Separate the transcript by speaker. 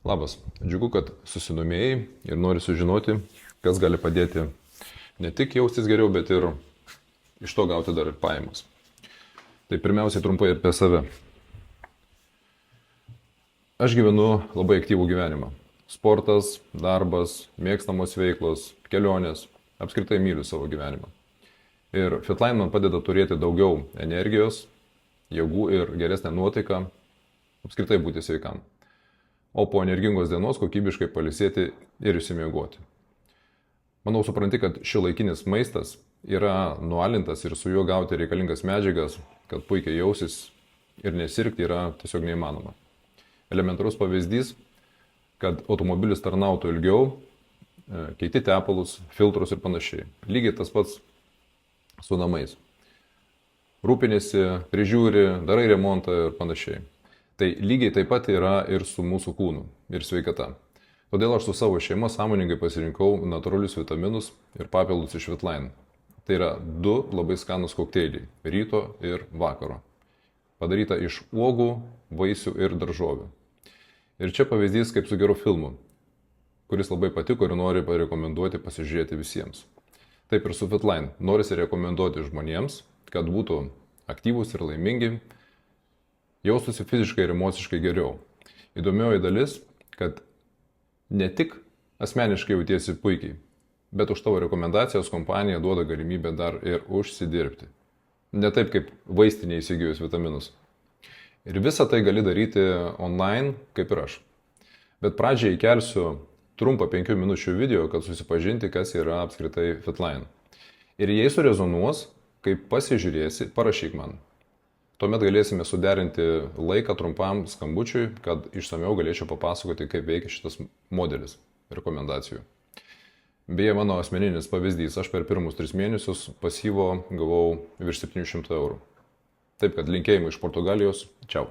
Speaker 1: Labas, džiugu, kad susidomėjai ir nori sužinoti, kas gali padėti ne tik jaustis geriau, bet ir iš to gauti dar ir pajamas. Tai pirmiausiai trumpai apie save. Aš gyvenu labai aktyvų gyvenimą. Sportas, darbas, mėgstamos veiklos, kelionės, apskritai myliu savo gyvenimą. Ir Fitline man padeda turėti daugiau energijos, jėgų ir geresnę nuotaiką, apskritai būti sveikam. O po energingos dienos kokybiškai pailsėti ir išsimiegoti. Manau, supranti, kad šiuolaikinis maistas yra nualintas ir su juo gauti reikalingas medžiagas, kad puikiai jausis ir nesirgti yra tiesiog neįmanoma. Elementarus pavyzdys, kad automobilis tarnautų ilgiau, keiti tepalus, filtrus ir panašiai. Lygiai tas pats su namais. Rūpinėsi, prižiūri, darai remontą ir panašiai. Tai lygiai taip pat yra ir su mūsų kūnu ir sveikata. Todėl aš su savo šeima sąmoningai pasirinkau natūralius vitaminus ir papildus iš Fitline. Tai yra 2 labai skanūs kokteiliai - ryto ir vakaro. Padaryta iš uogų, vaisių ir daržovių. Ir čia pavyzdys kaip su geru filmu, kuris labai patiko ir nori parekomenduoti pasižiūrėti visiems. Taip ir su Fitline. Norisi rekomenduoti žmonėms, kad būtų aktyvūs ir laimingi, jaustųsi fiziškai ir emociškai geriau. Įdomioji dalis, kad ne tik asmeniškai jautiesi puikiai, bet už tavo rekomendacijas kompanija duoda galimybę dar ir užsidirbti. Ne taip kaip vaistinė įsigijus vitaminus. Ir visą tai gali daryti online, kaip ir aš. Bet pradžiai įkelsiu trumpą 5 minučių video, kad susipažinti, kas yra apskritai Fitline. Ir jei surezonuos, kai pasižiūrėsi, parašyk man. Tuomet galėsime suderinti laiką trumpam skambučiui, kad išsamiau galėčiau papasakoti, kaip veikia šitas modelis rekomendacijų. Beje, mano asmeninis pavyzdys, aš per pirmus 3 mėnesius pasyvo gavau virš 700 eurų. Taip kad linkėjimai iš Portugalijos. Čiau.